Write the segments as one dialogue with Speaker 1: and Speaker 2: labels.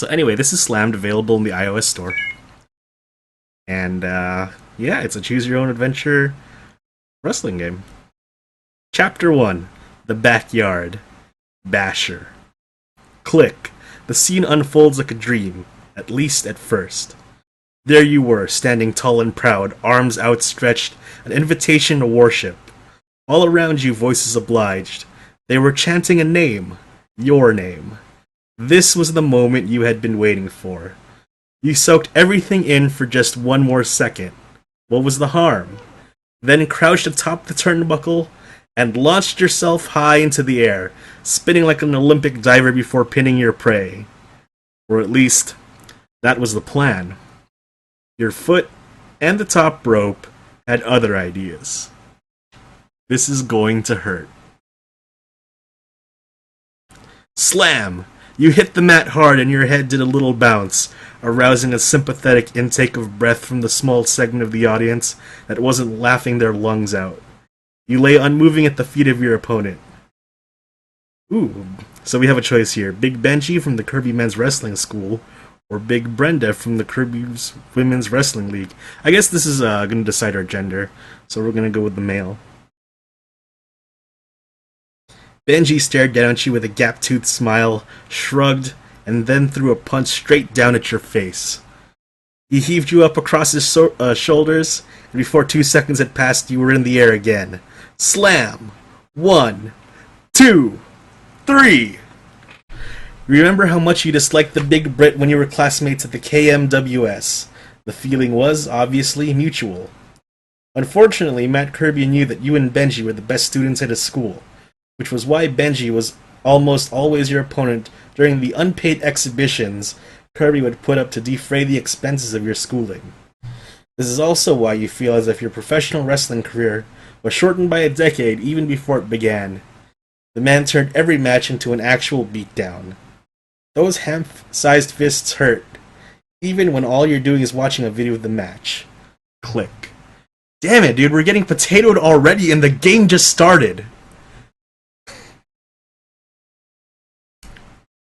Speaker 1: So anyway, this is Slammed, available in the iOS store. And yeah, it's a choose your own adventure wrestling game. Chapter 1: The Backyard. Basher. Click. The scene unfolds like a dream, at least at first. There you were, standing tall and proud, arms outstretched, an invitation to worship. All around you, voices obliged. They were chanting a name. Your name. This was the moment you had been waiting for. You soaked everything in for just one more second. What was the harm? Then crouched atop the turnbuckle and launched yourself high into the air, spinning like an Olympic diver before pinning your prey. Or at least, that was the plan. Your foot and the top rope had other ideas. This is going to hurt. Slam! You hit the mat hard and your head did a little bounce, arousing a sympathetic intake of breath from the small segment of the audience that wasn't laughing their lungs out. You lay unmoving at the feet of your opponent. Ooh, so we have a choice here. Big Benji from the Kirby Men's Wrestling School, or Big Brenda from the Kirby's Women's Wrestling League. I guess this is going to decide our gender, so we're going to go with the male. Benji stared down at you with a gap-toothed smile, shrugged, and then threw a punch straight down at your face. He heaved you up across his shoulders, and before 2 seconds had passed, you were in the air again. Slam! 1, 2, 3! Remember how much you disliked the Big Brit when you were classmates at the KMWS. The feeling was, obviously, mutual. Unfortunately, Matt Kirby knew that you and Benji were the best students at his school, which was why Benji was almost always your opponent during the unpaid exhibitions Kirby would put up to defray the expenses of your schooling. This is also why you feel as if your professional wrestling career was shortened by a decade even before it began. The man turned every match into an actual beatdown. Those ham-sized fists hurt, even when all you're doing is watching a video of the match. Click. Damn it, dude, we're getting potatoed already and the game just started!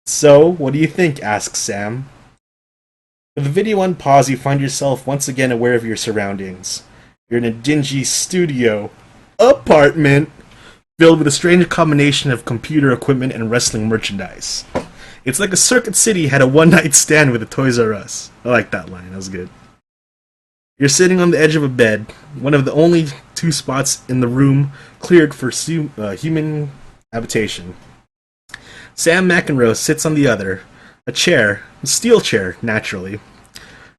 Speaker 1: So, what do you think? Asks Sam. With the video on pause, you find yourself once again aware of your surroundings. You're in a dingy studio apartment filled with a strange combination of computer equipment and wrestling merchandise. It's like a Circuit City had a one-night stand with a Toys R Us. I like that line, that was good. You're sitting on the edge of a bed, one of the only 2 spots in the room cleared for human habitation. Sam McEnroe sits on the other, a chair, a steel chair, naturally,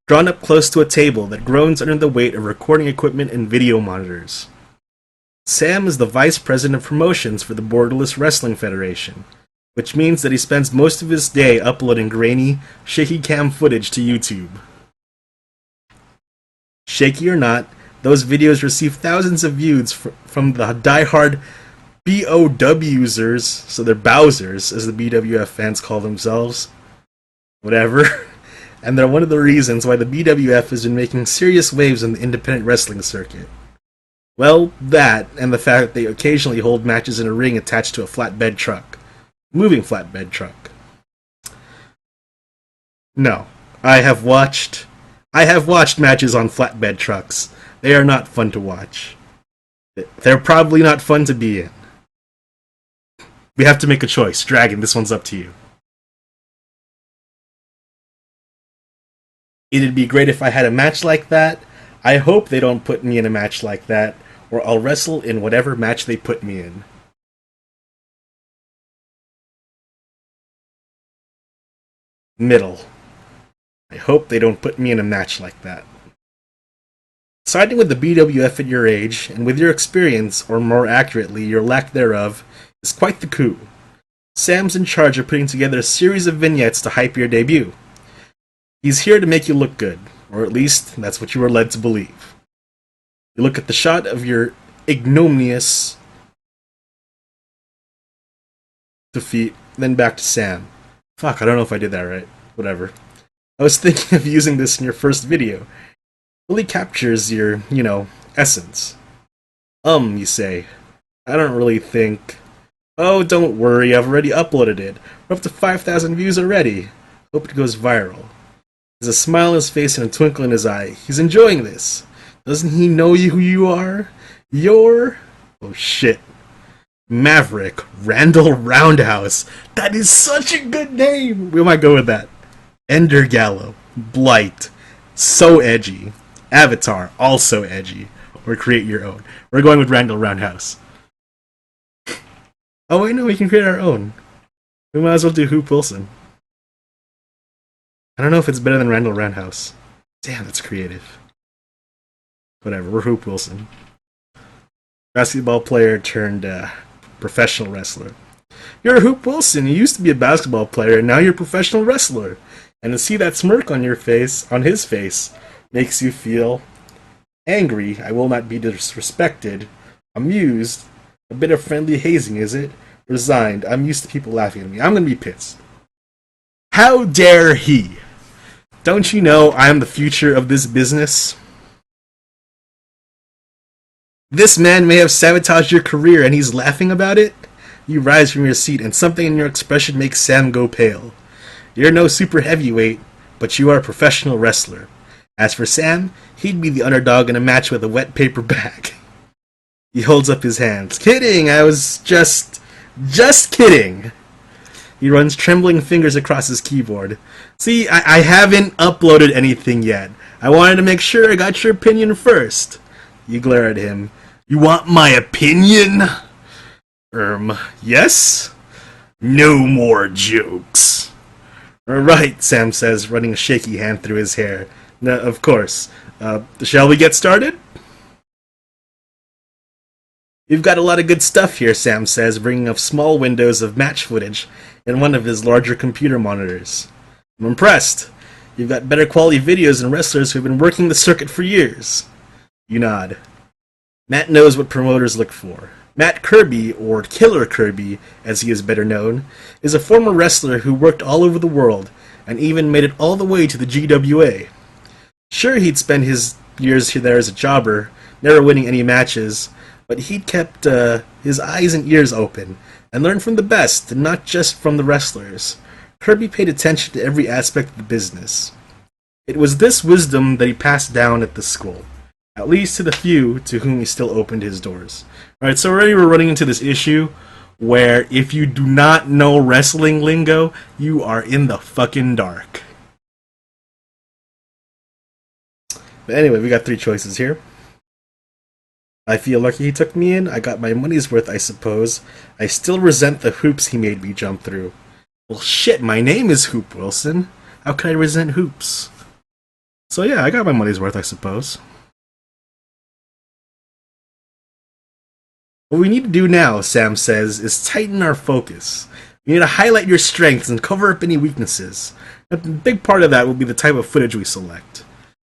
Speaker 1: drawn up close to a table that groans under the weight of recording equipment and video monitors. Sam is the vice president of promotions for the Borderless Wrestling Federation, which means that he spends most of his day uploading grainy, shaky cam footage to YouTube. Shaky or not, those videos receive thousands of views from the die-hard BOWsers, so they're Bowsers, as the BWF fans call themselves. Whatever. And they're one of the reasons why the BWF has been making serious waves in the independent wrestling circuit. Well, that, and the fact that they occasionally hold matches in a ring attached to a flatbed truck. Moving flatbed truck. No. I have watched matches on flatbed trucks. They are not fun to watch. They're probably not fun to be in. We have to make a choice. Dragon, this one's up to you. It'd be great if I had a match like that. I hope they don't put me in a match like that, or I'll wrestle in whatever match they put me in. Middle. I hope they don't put me in a match like that. Siding with the BWF at your age, and with your experience, or more accurately, your lack thereof, is quite the coup. Sam's in charge of putting together a series of vignettes to hype your debut. He's here to make you look good, or at least that's what you were led to believe. You look at the shot of your ignominious defeat, then back to Sam. Fuck, I don't know if I did that right. Whatever. I was thinking of using this in your first video. It really captures your, essence. You say. I don't really think... Oh, don't worry, I've already uploaded it. We're up to 5,000 views already. Hope it goes viral. There's a smile on his face and a twinkle in his eye. He's enjoying this. Doesn't he know who you are? You're... Oh shit. Maverick Randall Roundhouse. That is such a good name! We might go with that. Ender Gallo. Blight. So edgy. Avatar. Also edgy. Or create your own. We're going with Randall Roundhouse. Oh wait, no, we can create our own. We might as well do Hoop Wilson. I don't know if it's better than Randall Roundhouse. Damn, that's creative. Whatever, we're Hoop Wilson. Basketball player turned professional wrestler. You're a Hoop Wilson. You used to be a basketball player, and now you're a professional wrestler. And to see that smirk on your face, on his face, makes you feel angry. I will not be disrespected. Amused. A bit of friendly hazing, is it? Resigned. I'm used to people laughing at me. I'm gonna be pissed. How dare he? Don't you know I am the future of this business? This man may have sabotaged your career and he's laughing about it? You rise from your seat and something in your expression makes Sam go pale. You're no super heavyweight, but you are a professional wrestler. As for Sam, he'd be the underdog in a match with a wet paper bag. He holds up his hands. Kidding, I was just kidding. He runs trembling fingers across his keyboard. See, I haven't uploaded anything yet. I wanted to make sure I got your opinion first. You glare at him. You want my opinion? Yes? No more jokes. Right, Sam says, running a shaky hand through his hair. No, of course. Shall we get started? You've got a lot of good stuff here, Sam says, bringing up small windows of match footage in one of his larger computer monitors. I'm impressed. You've got better quality videos than wrestlers who've been working the circuit for years. You nod. Matt knows what promoters look for. Matt Kirby, or Killer Kirby, as he is better known, is a former wrestler who worked all over the world, and even made it all the way to the GWA. Sure, he'd spent his years there as a jobber, never winning any matches, but he'd kept his eyes and ears open, and learned from the best, and not just from the wrestlers. Kirby paid attention to every aspect of the business. It was this wisdom that he passed down at the school, at least to the few to whom he still opened his doors. Alright, so already we're running into this issue where if you do not know wrestling lingo, you are in the fucking dark. But anyway, we got 3 choices here. I feel lucky he took me in. I got my money's worth, I suppose. I still resent the hoops he made me jump through. Well, shit, my name is Hoop Wilson. How could I resent hoops? So yeah, I got my money's worth, I suppose. What we need to do now, Sam says, is tighten our focus. We need to highlight your strengths and cover up any weaknesses. A big part of that will be the type of footage we select.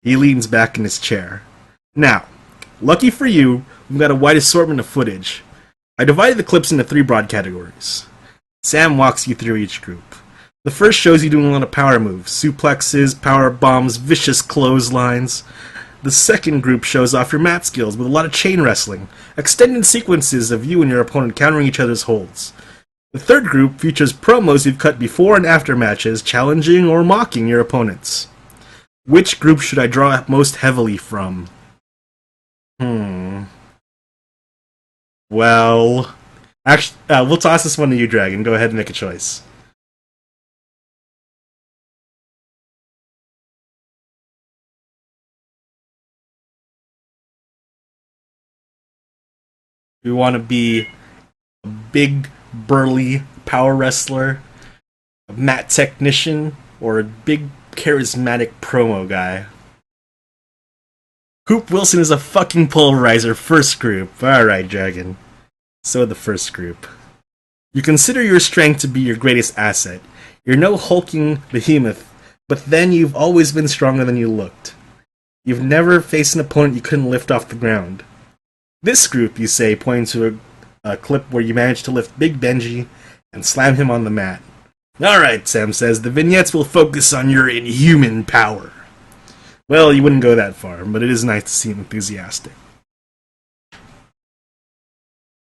Speaker 1: He leans back in his chair. Now, lucky for you, we've got a wide assortment of footage. I divided the clips into 3 broad categories. Sam walks you through each group. The first shows you doing a lot of power moves, suplexes, power bombs, vicious clotheslines. The second group shows off your mat skills with a lot of chain wrestling, extended sequences of you and your opponent countering each other's holds. The third group features promos you've cut before and after matches, challenging or mocking your opponents. Which group should I draw most heavily from? Well, actually, we'll toss this one to you, Dragon. Go ahead and make a choice. We want to be a big, burly power wrestler, a mat technician, or a big, charismatic promo guy. Hoop Wilson is a fucking polarizer. First group. Alright, Dragon. So the first group. You consider your strength to be your greatest asset. You're no hulking behemoth, but then you've always been stronger than you looked. You've never faced an opponent you couldn't lift off the ground. This group, you say, pointing to a clip where you managed to lift Big Benji and slam him on the mat. Alright, Sam says, the vignettes will focus on your inhuman power. Well, you wouldn't go that far, but it is nice to see him enthusiastic.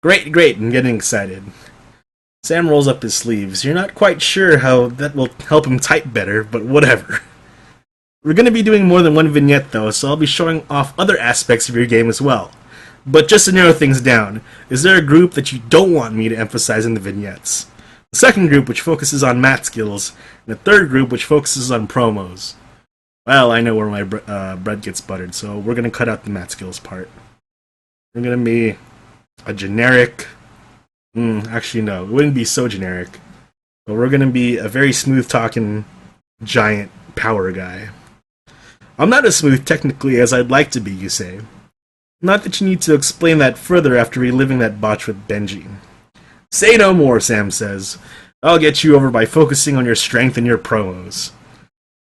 Speaker 1: Great, I'm getting excited. Sam rolls up his sleeves. You're not quite sure how that will help him type better, but whatever. We're going to be doing more than one vignette though, so I'll be showing off other aspects of your game as well. But just to narrow things down, is there a group that you don't want me to emphasize in the vignettes? The second group which focuses on math skills, and the third group which focuses on promos. Well, I know where my bread gets buttered, so we're going to cut out the math skills part. We're going to be a generic... actually no, it wouldn't be so generic. But we're going to be a very smooth-talking, giant power guy. I'm not as smooth technically as I'd like to be, you say. Not that you need to explain that further after reliving that botch with Benji. Say no more, Sam says. I'll get you over by focusing on your strength and your promos.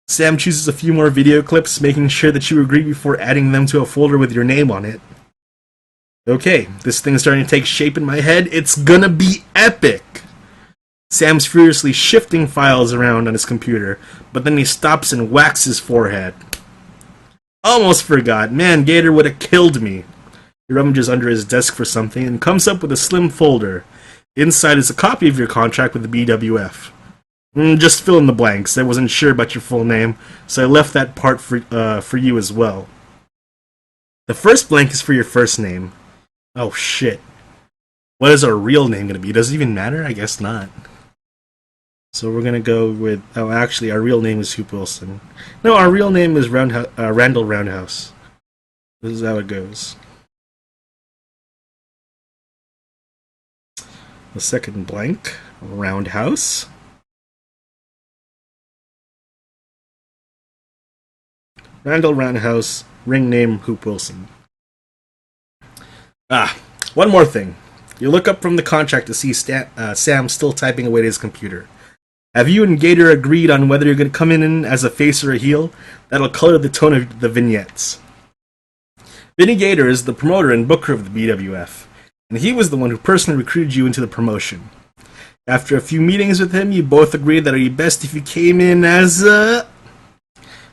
Speaker 1: Sam chooses a few more video clips, making sure that you agree before adding them to a folder with your name on it. Okay, this thing's starting to take shape in my head. It's gonna be epic! Sam's furiously shifting files around on his computer, but then he stops and whacks his forehead. Almost forgot. Man, Gator would have killed me. He rummages under his desk for something and comes up with a slim folder. Inside is a copy of your contract with the BWF. Just fill in the blanks. I wasn't sure about your full name, so I left that part for you as well. The first blank is for your first name. Oh shit. What is our real name going to be? Does it even matter? I guess not. So we're going to go with... Oh, actually, our real name is Hoop Wilson. No, our real name is Randall Roundhouse. This is how it goes. The second blank, Roundhouse. Randall Roundhouse, ring name Hoop Wilson. One more thing. You look up from the contract to see Sam still typing away at his computer. Have you and Gator agreed on whether you're going to come in as a face or a heel? That'll color the tone of the vignettes. Vinny Gator is the promoter and booker of the BWF, and he was the one who personally recruited you into the promotion. After a few meetings with him, you both agreed that it would be best if you came in as a...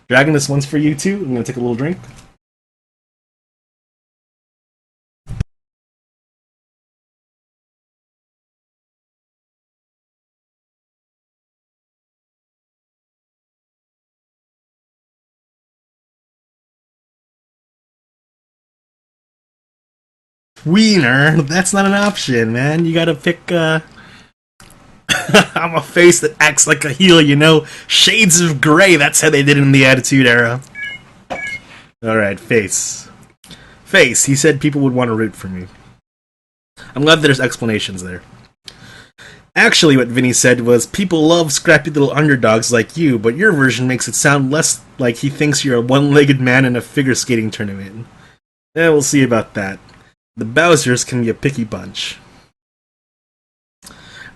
Speaker 1: Dragon, this one's for you too. I'm going to take a little drink. Wiener, that's not an option, man. You gotta pick, I'm a face that acts like a heel, you know? Shades of Grey, that's how they did it in the Attitude Era. Alright, face. Face, he said people would want to root for me. I'm glad there's explanations there. Actually, what Vinny said was, people love scrappy little underdogs like you, but your version makes it sound less like he thinks you're a one-legged man in a figure skating tournament. Yeah, we'll see about that. The Bowsers can be a picky bunch.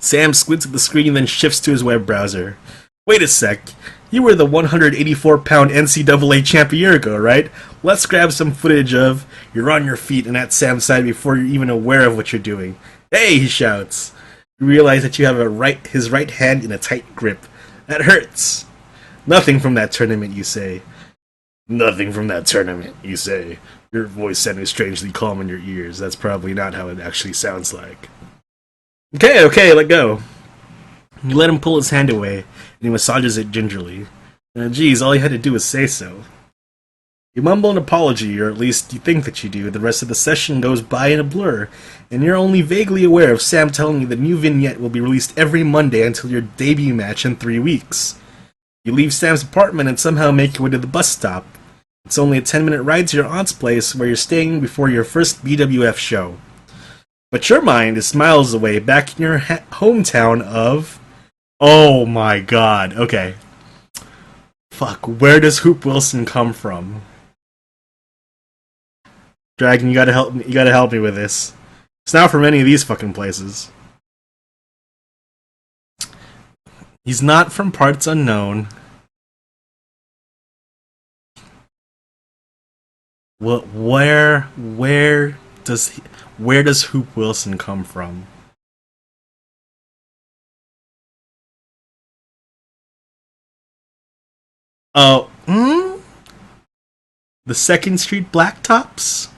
Speaker 1: Sam squints at the screen, then shifts to his web browser. Wait a sec. You were the 184-pound NCAA champ a year ago, right? Let's grab some footage of you're on your feet and at Sam's side before you're even aware of what you're doing. Hey, he shouts. You realize that you have his right hand in a tight grip. That hurts. Nothing from that tournament, you say. Nothing from that tournament, you say. Your voice sounding strangely calm in your ears. That's probably not how it actually sounds like. Okay, let go. You let him pull his hand away, and he massages it gingerly. Geez, all you had to do was say so. You mumble an apology, or at least you think that you do. The rest of the session goes by in a blur, and you're only vaguely aware of Sam telling you the new vignette will be released every Monday until your debut match in 3 weeks. You leave Sam's apartment and somehow make your way to the bus stop. It's only a 10-minute ride to your aunt's place where you're staying before your first BWF show. But your mind is miles away back in your hometown of... Oh my god, okay. Fuck, where does Hoop Wilson come from? Dragon, you gotta help me with this. It's not from any of these fucking places. He's not from parts unknown. Well, where does Hoop Wilson come from? Oh, the 2nd Street Blacktops?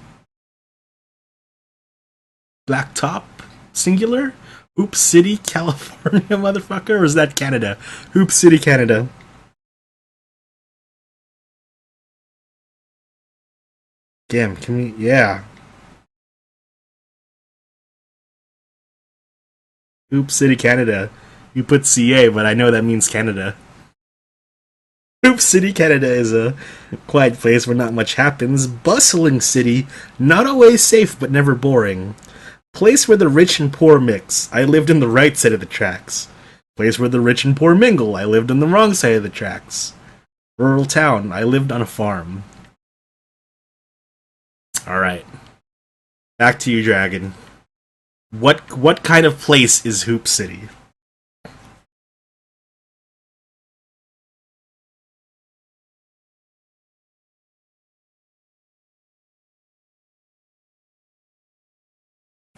Speaker 1: Blacktop? Singular? Hoop City, California, motherfucker? Or is that Canada? Hoop City, Canada. Damn, can we... Yeah. Hoop City, Canada. You put CA, but I know that means Canada. Hoop City, Canada is a quiet place where not much happens. Bustling city, not always safe but never boring. Place where the rich and poor mix. I lived in the right side of the tracks. Place where the rich and poor mingle. I lived on the wrong side of the tracks. Rural town. I lived on a farm. Alright. Back to you, Dragon. What kind of place is Hoop City?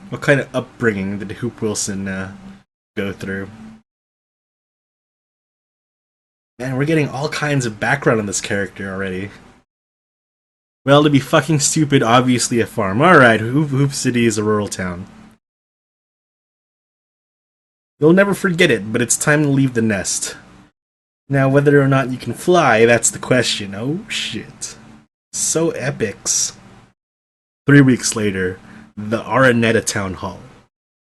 Speaker 1: What kind of upbringing did Hoop Wilson go through? Man, we're getting all kinds of background on this character already. Well, to be fucking stupid, obviously a farm. Alright, Hoop City is a rural town. You'll never forget it, but it's time to leave the nest. Now, whether or not you can fly, that's the question. Oh, shit. So epics. 3 weeks later, the Araneta Town Hall.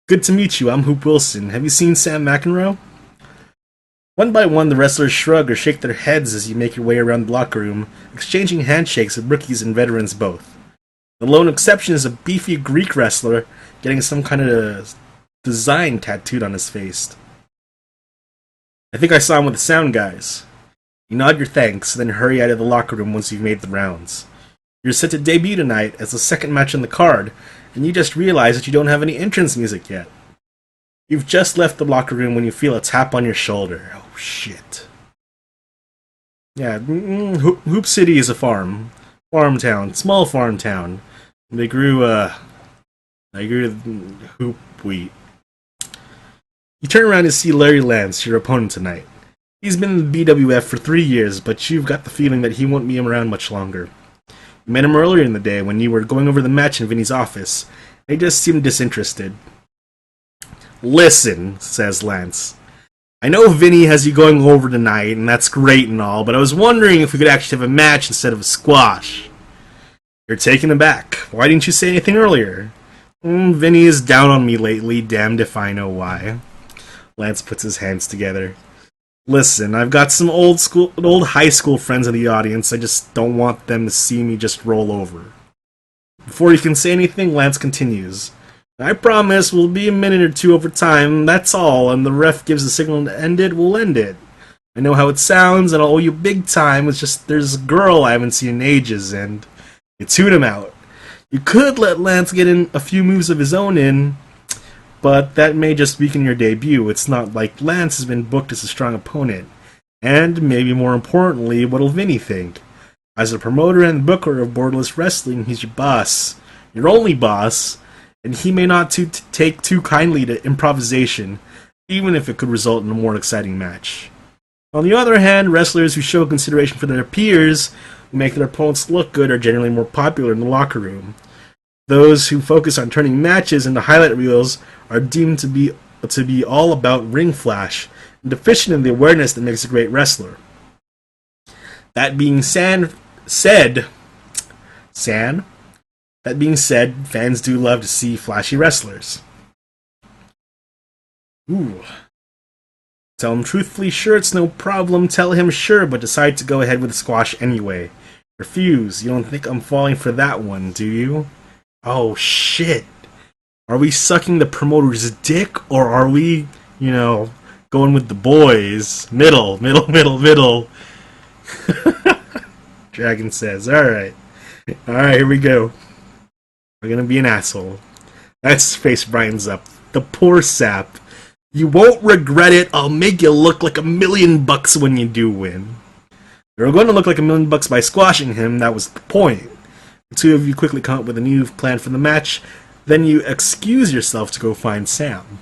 Speaker 1: Good to meet you, I'm Hoop Wilson. Have you seen Sam McEnroe? One by one, the wrestlers shrug or shake their heads as you make your way around the locker room, exchanging handshakes with rookies and veterans both. The lone exception is a beefy Greek wrestler getting some kind of design tattooed on his face. I think I saw him with the sound guys. You nod your thanks, then hurry out of the locker room once you've made the rounds. You're set to debut tonight as the second match on the card, and you just realize that you don't have any entrance music yet. You've just left the locker room when you feel a tap on your shoulder. Oh, shit. Yeah, Hoop City is a farm. Farm town. Small farm town. They grew hoop wheat. You turn around to see Larry Lance, your opponent tonight. He's been in the BWF for 3 years, but you've got the feeling that he won't be around much longer. You met him earlier in the day when you were going over the match in Vinny's office, and he just seemed disinterested. Listen, says Lance. I know Vinny has you going over tonight, and that's great and all, but I was wondering if we could actually have a match instead of a squash. You're taken aback. Why didn't you say anything earlier? Vinny is down on me lately, damned if I know why. Lance puts his hands together. Listen, I've got some old high school friends in the audience. I just don't want them to see me just roll over. Before you can say anything, Lance continues. I promise we'll be a minute or two over time, that's all, and the ref gives the signal to end it, we'll end it. I know how it sounds, and I'll owe you big time, it's just there's a girl I haven't seen in ages, and you tune him out. You could let Lance get in a few moves of his own in, but that may just weaken your debut. It's not like Lance has been booked as a strong opponent. And, maybe more importantly, what'll Vinny think? As a promoter and booker of Borderless Wrestling, he's your boss. Your only boss. And he may not take too kindly to improvisation, even if it could result in a more exciting match. On the other hand, wrestlers who show consideration for their peers, who make their opponents look good, are generally more popular in the locker room. Those who focus on turning matches into highlight reels are deemed to be all about ring flash, and deficient in the awareness that makes a great wrestler. That being said, fans do love to see flashy wrestlers. Ooh. Tell him truthfully, sure, it's no problem. Tell him, sure, but decide to go ahead with the squash anyway. Refuse. You don't think I'm falling for that one, do you? Oh, shit. Are we sucking the promoter's dick, or are we, going with the boys? Middle. Dragon says, alright, here we go. We're gonna be an asshole. That's face brightens up. The poor sap. You won't regret it. I'll make you look like $1 million when you do win. You're going to look like $1 million by squashing him. That was the point. The two of you quickly come up with a new plan for the match. Then you excuse yourself to go find Sam.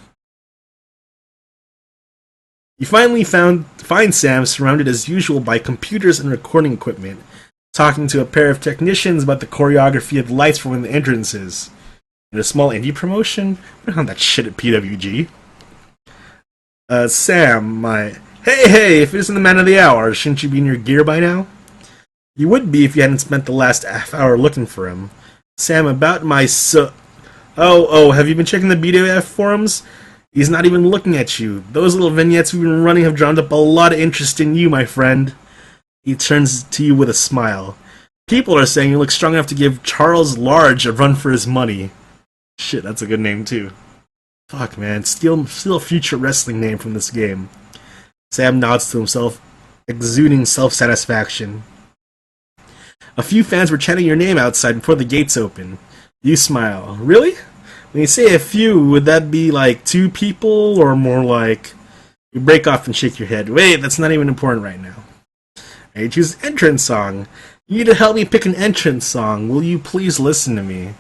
Speaker 1: You finally find Sam surrounded as usual by computers and recording equipment, talking to a pair of technicians about the choreography of the lights for when the entrance is. In a small indie promotion? We don't have that shit at PWG. Sam, my... Hey, if it isn't the man of the hour, shouldn't you be in your gear by now? You would be if you hadn't spent the last half hour looking for him. Sam, about my Oh, have you been checking the BWF forums? He's not even looking at you. Those little vignettes we've been running have drawn up a lot of interest in you, my friend. He turns to you with a smile. People are saying you look strong enough to give Charles Large a run for his money. Shit, that's a good name, too. Fuck, man. Steal a future wrestling name from this game. Sam nods to himself, exuding self-satisfaction. A few fans were chanting your name outside before the gates open. You smile. Really? When you say a few, would that be like 2 people, or more like... You break off and shake your head. Wait, that's not even important right now. I choose entrance song. You need to help me pick an entrance song. Will you please listen to me?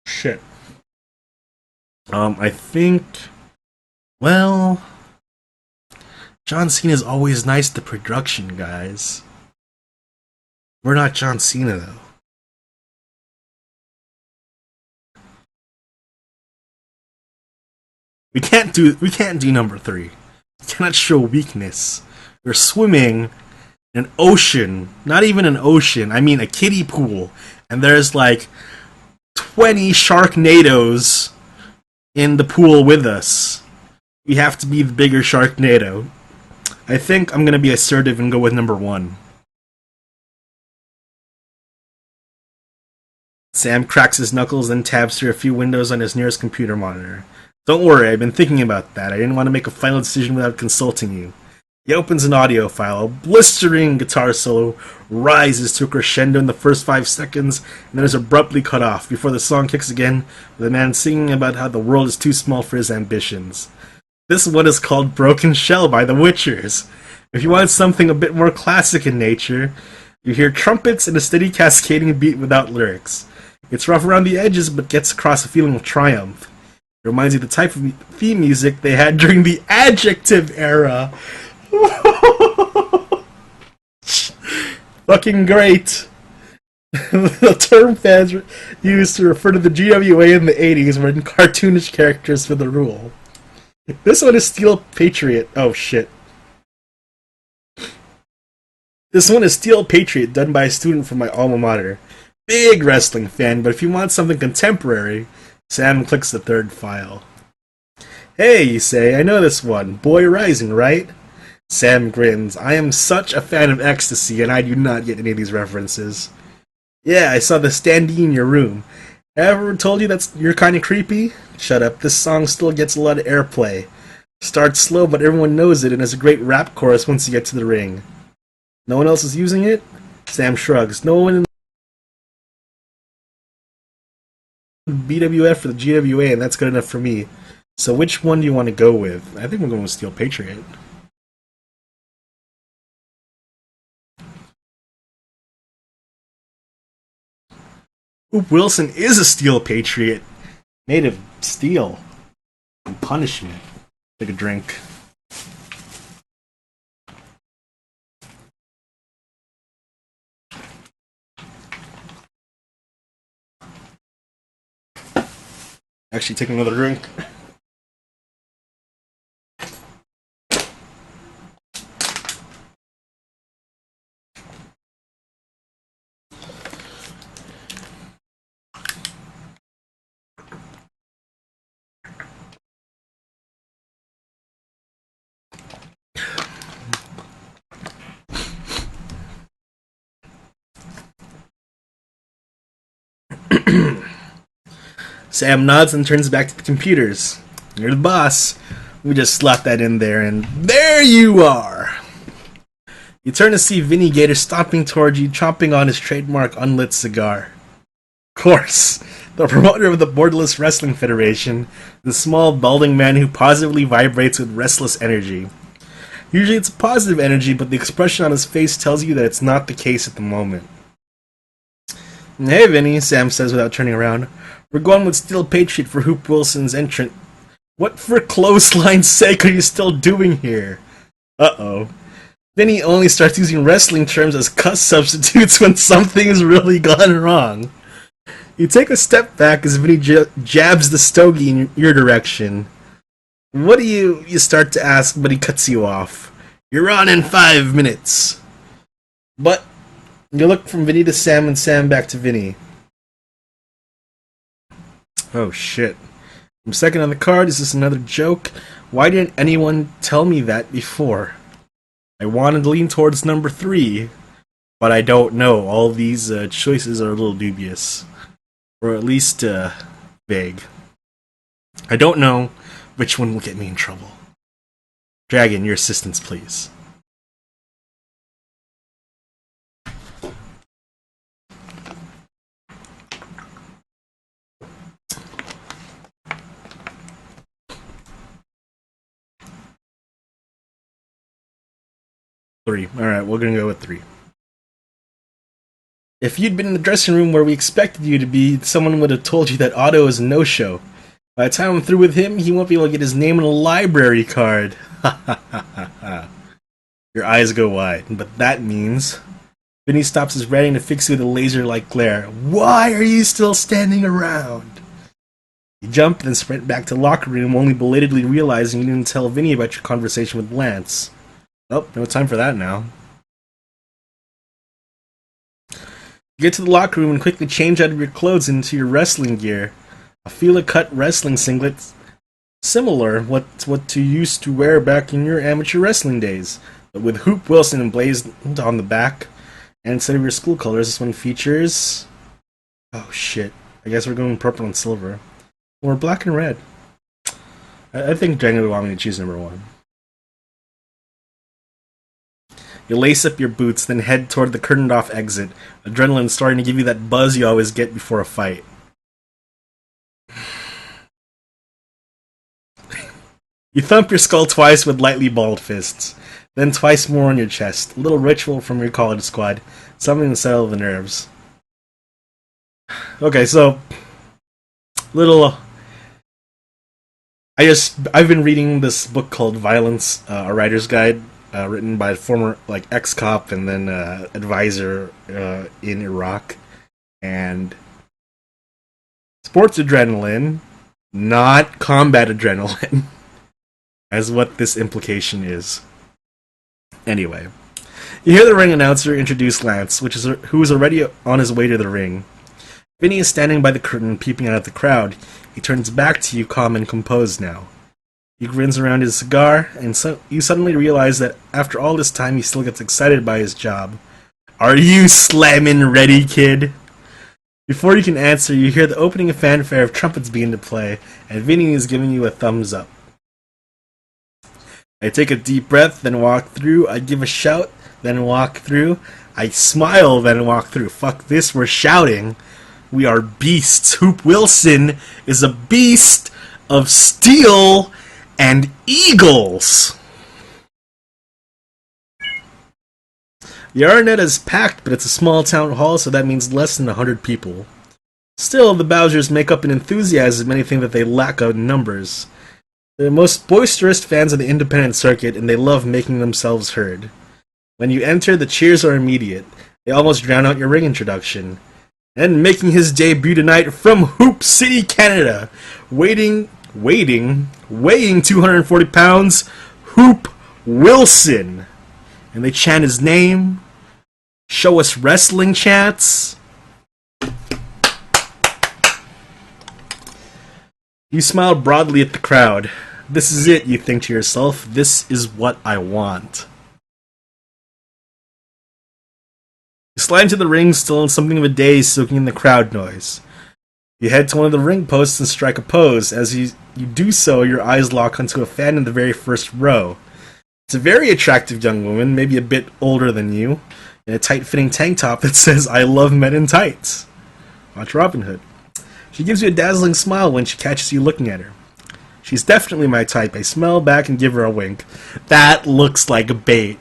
Speaker 1: Shit. I think... Well... John Cena's always nice to production, guys. We're not John Cena, though. We can't do number 3. We cannot show weakness. We're swimming in an ocean. Not even an ocean. I mean a kiddie pool. And there's like 20 Sharknadoes in the pool with us. We have to be the bigger Sharknado. I think I'm gonna be assertive and go with number 1. Sam cracks his knuckles and tabs through a few windows on his nearest computer monitor. Don't worry, I've been thinking about that. I didn't want to make a final decision without consulting you. He opens an audio file. A blistering guitar solo rises to a crescendo in the first 5 seconds and then is abruptly cut off before the song kicks again with a man singing about how the world is too small for his ambitions. This one is called Broken Shell by the Witchers. If you want something a bit more classic in nature, you hear trumpets and a steady cascading beat without lyrics. It's rough around the edges but gets across a feeling of triumph. It reminds you of the type of theme music they had during the Adjective era. Fucking great. The term fans used to refer to the GWA in the 80s when cartoonish characters for the rule. This one is Steel Patriot. Oh shit. This one is Steel Patriot, done by a student from my alma mater. Big wrestling fan, but if you want something contemporary, Sam clicks the 3rd file. Hey, you say, I know this one. Boy Rising, right? Sam grins. I am such a fan of Ecstasy, and I do not get any of these references. Yeah, I saw the standee in your room. Ever told you that you're kinda creepy? Shut up, this song still gets a lot of airplay. Starts slow, but everyone knows it, and has a great rap chorus once you get to the ring. No one else is using it? Sam shrugs. No one in BWF for the GWA, and that's good enough for me. So which one do you want to go with? I think we're going with Steel Patriot. Hoop Wilson is a Steel Patriot. Made of steel. And punishment. Take a drink. Actually, take another drink. Sam nods and turns back to the computers. You're the boss. We just slot that in there, and there you are! You turn to see Vinny Gator stomping towards you, chomping on his trademark unlit cigar. Of course, the promoter of the Borderless Wrestling Federation, the small, balding man who positively vibrates with restless energy. Usually it's a positive energy, but the expression on his face tells you that it's not the case at the moment. Hey, Vinny, Sam says without turning around. We're going with Steel Patriot for Hoop Wilson's entrant. What for closeline's sake are you still doing here? Uh-oh. Vinny only starts using wrestling terms as cuss substitutes when something's really gone wrong. You take a step back as Vinny jabs the stogie in your direction. What do you start to ask, but he cuts you off. You're on in 5 minutes. But you look from Vinny to Sam and Sam back to Vinny. Oh shit. I'm second on the card. Is this another joke? Why didn't anyone tell me that before? I wanted to lean towards number 3, but I don't know. All these choices are a little dubious. Or at least vague. I don't know which one will get me in trouble. Dragon, your assistance, please. Three. Alright, we're gonna go with 3. If you'd been in the dressing room where we expected you to be, someone would have told you that Otto is a no-show. By the time I'm through with him, he won't be able to get his name on a library card. Ha ha ha ha ha. Your eyes go wide, but that means... Vinny stops his writing to fix you with a laser-like glare. Why are you still standing around? You jump, then sprint back to the locker room, only belatedly realizing you didn't tell Vinny about your conversation with Lance. Oh, no time for that now. You get to the locker room and quickly change out of your clothes into your wrestling gear. A Fila-cut wrestling singlet, similar what you used to wear back in your amateur wrestling days, but with Hoop Wilson emblazoned on the back. And instead of your school colors, this one features... Oh shit, I guess we're going purple and silver. Or black and red. I think Dragon would want me to choose number 1. You lace up your boots, then head toward the curtained-off exit, adrenaline starting to give you that buzz you always get before a fight. You thump your skull twice with lightly balled fists, then twice more on your chest. A little ritual from your college squad, something to settle the nerves. Okay, so... I've been reading this book called Violence, a writer's guide, written by a former ex-cop and then advisor in Iraq, and sports adrenaline, not combat adrenaline, as what this implication is. Anyway, you hear the ring announcer introduce Lance, who is already on his way to the ring. Vinny is standing by the curtain, peeping out at the crowd. He turns back to you, calm and composed now. He grins around his cigar, and you suddenly realize that after all this time he still gets excited by his job. Are you slammin' ready, kid? Before you can answer, you hear the opening fanfare of trumpets begin to play, and Vinny is giving you a thumbs up. I take a deep breath, then walk through. I give a shout, then walk through. I smile, then walk through. Fuck this, we're shouting. We are beasts. Hoop Wilson is a beast of steel and eagles. The arena is packed, but it's a small town hall, so that means less than 100 people. Still, the Bowsers make up an enthusiasm many think that they lack in numbers. They're the most boisterous fans of the independent circuit, and they love making themselves heard. When you enter, the cheers are immediate. They almost drown out your ring introduction. And making his debut tonight from Hoop City, Canada, weighing 240 pounds, Hoop Wilson. And they chant his name, show us wrestling chants. You smile broadly at the crowd. This is it, you think to yourself. This is what I want. You slide into the ring, still in something of a daze, soaking in the crowd noise. You head to one of the ring posts and strike a pose. As you do so, your eyes lock onto a fan in the very first row. It's a very attractive young woman, maybe a bit older than you, in a tight-fitting tank top that says, I love men in tights. Watch Robin Hood. She gives you a dazzling smile when she catches you looking at her. She's definitely my type. I smile back and give her a wink. That looks like bait.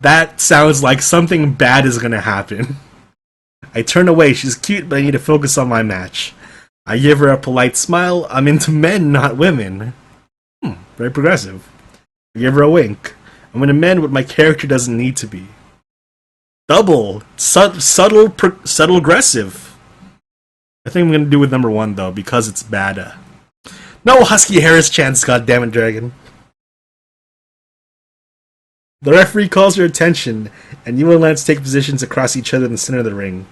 Speaker 1: That sounds like something bad is gonna happen. I turn away. She's cute, but I need to focus on my match. I give her a polite smile. I'm into men, not women. Very progressive. I give her a wink. I'm into men, what my character doesn't need to be. Double. Subtle aggressive. I think I'm gonna do with number 1, though, because it's bad. No Husky Harris chants, goddammit, Dragon. The referee calls your attention, and you and Lance take positions across each other in the center of the ring.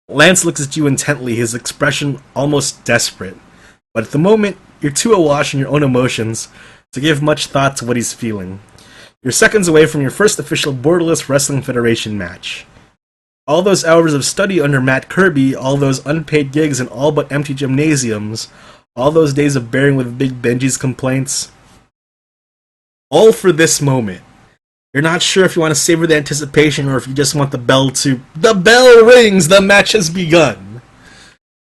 Speaker 1: Lance looks at you intently, his expression almost desperate. But at the moment, you're too awash in your own emotions to give much thought to what he's feeling. You're seconds away from your first official Borderless Wrestling Federation match. All those hours of study under Matt Kirby, all those unpaid gigs in all but empty gymnasiums, all those days of bearing with Big Benji's complaints, all for this moment. You're not sure if you want to savor the anticipation or if you just want the bell to... The bell rings! The match has begun!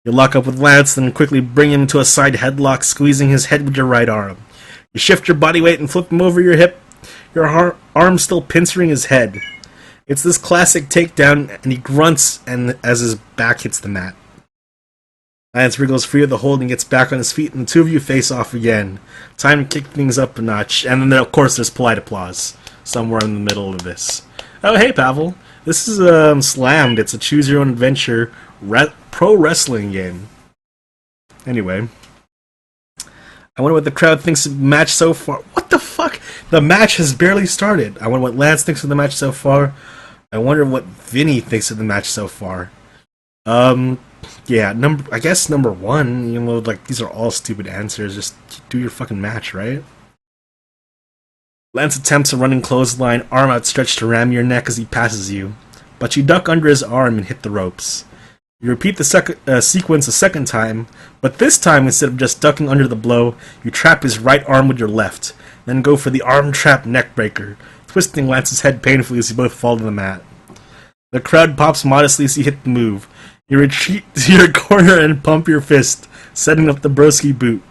Speaker 1: You lock up with Lance, then quickly bring him to a side headlock, squeezing his head with your right arm. You shift your body weight and flip him over your hip, your arm still pincering his head. It's this classic takedown, and he grunts as his back hits the mat. Lance wriggles free of the hold and gets back on his feet, and the two of you face off again. Time to kick things up a notch, and then of course there's polite applause somewhere in the middle of this. Oh hey Pavel, this is Slammed. It's a choose your own adventure pro wrestling game. Anyway, I wonder what the crowd thinks of the match so far. What the fuck? The match has barely started. I wonder what Lance thinks of the match so far. I wonder what Vinny thinks of the match so far. Yeah, I guess number one, you know, like, these are all stupid answers. Just do your fucking match, right? Lance attempts a running clothesline, arm outstretched to ram your neck as he passes you. But you duck under his arm and hit the ropes. You repeat the sequence a second time, but this time, instead of just ducking under the blow, you trap his right arm with your left, then go for the arm trap neckbreaker, twisting Lance's head painfully as you both fall to the mat. The crowd pops modestly as you hit the move. You retreat to your corner and pump your fist, setting up the broski boot.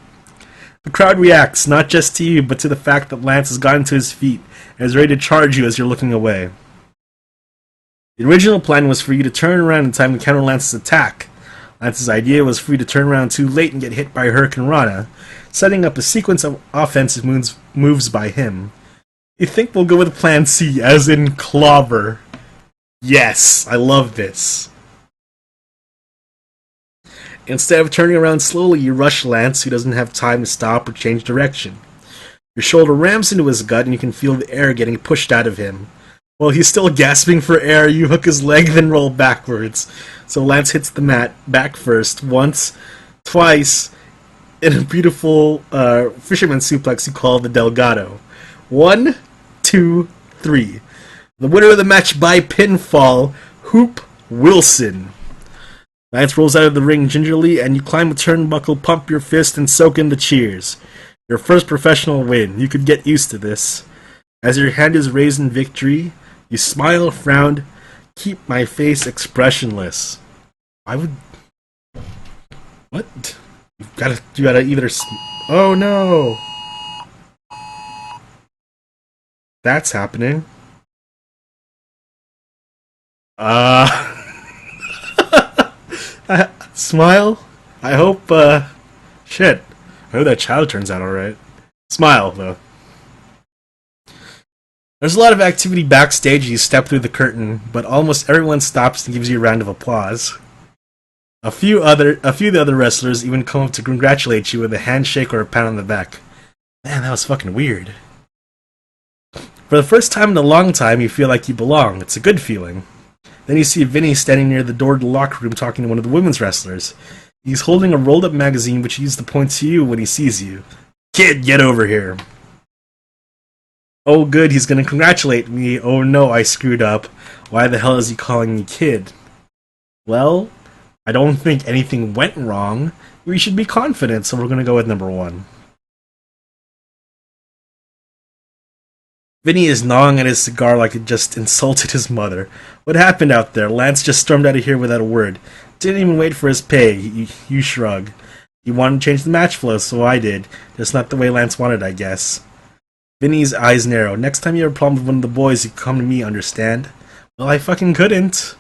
Speaker 1: The crowd reacts, not just to you, but to the fact that Lance has gotten to his feet and is ready to charge you as you're looking away. The original plan was for you to turn around in time to counter Lance's attack. Lance's idea was for you to turn around too late and get hit by Hurricane Rana, setting up a sequence of offensive moves by him. You think we'll go with Plan C, as in clobber. Yes, I love this. Instead of turning around slowly, you rush Lance, who doesn't have time to stop or change direction. Your shoulder rams into his gut, and you can feel the air getting pushed out of him. While he's still gasping for air, you hook his leg, then roll backwards. So Lance hits the mat, back first, once, twice, in a beautiful fisherman suplex you call the Delgado. 1, 2, 3. The winner of the match by pinfall, Hoop Wilson. Lance rolls out of the ring gingerly, and you climb a turnbuckle, pump your fist, and soak in the cheers. Your first professional win. You could get used to this. As your hand is raised in victory, you smile, frown, keep my face expressionless. I would... What? You gotta either... Oh no! That's happening. Smile? I hope, shit. I hope that child turns out alright. Smile, though. There's a lot of activity backstage as you step through the curtain, but almost everyone stops and gives you a round of applause. A few of the other wrestlers even come up to congratulate you with a handshake or a pat on the back. Man, that was fucking weird. For the first time in a long time, you feel like you belong. It's a good feeling. Then you see Vinny standing near the door to the locker room talking to one of the women's wrestlers. He's holding a rolled-up magazine which he used to point to you when he sees you. Kid, get over here. Oh good, he's gonna congratulate me. Oh no, I screwed up. Why the hell is he calling me kid? Well, I don't think anything went wrong. We should be confident, so we're gonna go with number 1. Vinny is gnawing at his cigar like it just insulted his mother. What happened out there? Lance just stormed out of here without a word. Didn't even wait for his pay. You shrug. You wanted to change the match flow, so I did. Just not the way Lance wanted, I guess. Vinny's eyes narrow. Next time you have a problem with one of the boys, you come to me, understand? Well, I fucking couldn't.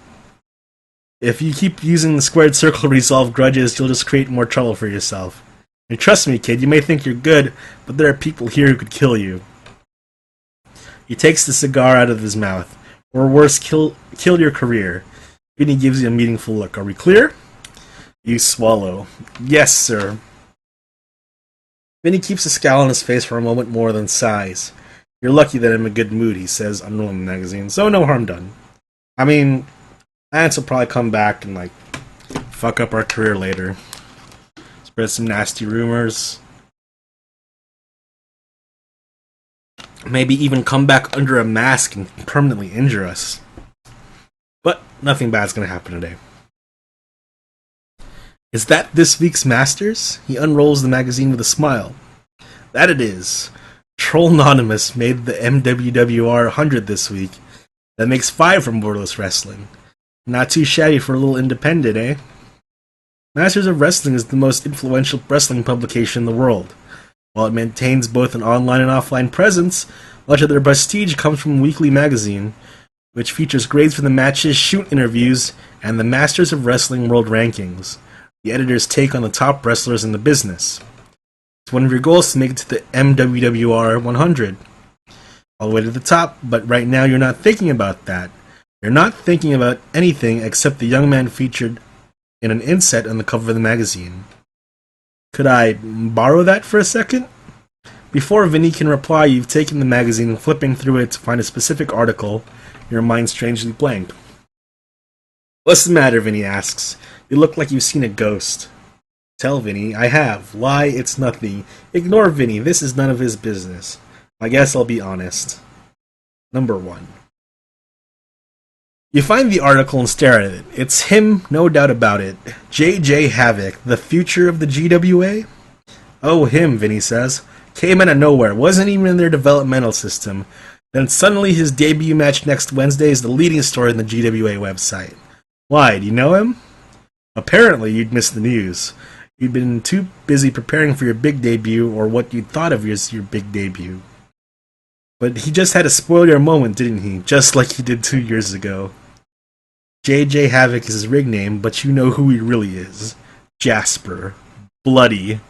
Speaker 1: If you keep using the squared circle to resolve grudges, you'll just create more trouble for yourself. And trust me, kid, you may think you're good, but there are people here who could kill you. He takes the cigar out of his mouth. Or worse, kill your career. Vinny gives you a meaningful look. Are we clear? You swallow. Yes, sir. Vinny keeps a scowl on his face for a moment more, then sighs. You're lucky that I'm in a good mood, he says, unrolling the magazine, so no harm done. I mean, Lance will probably come back and, fuck up our career later. Spread some nasty rumors. Maybe even come back under a mask and permanently injure us. But nothing bad's gonna happen today. Is that this week's Masters? He unrolls the magazine with a smile. That it is. Troll Anonymous made the MWWR 100 this week. That makes 5 from Borderless Wrestling. Not too shabby for a little independent, eh? Masters of Wrestling is the most influential wrestling publication in the world. While it maintains both an online and offline presence, much of their prestige comes from Weekly Magazine, which features grades for the matches, shoot interviews, and the Masters of Wrestling World Rankings, the editor's take on the top wrestlers in the business. It's one of your goals to make it to the MWWR 100. All the way to the top, but right now you're not thinking about that. You're not thinking about anything except the young man featured in an inset on the cover of the magazine. Could I borrow that for a second? Before Vinny can reply, you've taken the magazine and flipping through it to find a specific article, your mind strangely blank. What's the matter, Vinny asks. You look like you've seen a ghost. Tell Vinny, I have. Lie, it's nothing. Ignore Vinny, this is none of his business. I guess I'll be honest. Number 1. You find the article and stare at it. It's him, no doubt about it. J.J. Havoc, the future of the GWA? Oh, him, Vinny says. Came out of nowhere, wasn't even in their developmental system. Then suddenly his debut match next Wednesday is the leading story on the GWA website. Why, do you know him? Apparently you'd missed the news. You'd been too busy preparing for your big debut, or what you thought of as your big debut. But he just had to spoil your moment, didn't he? Just like he did 2 years ago. JJ Havoc is his ring name, but you know who he really is. Jasper Bloody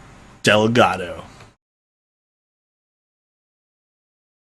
Speaker 1: Delgado.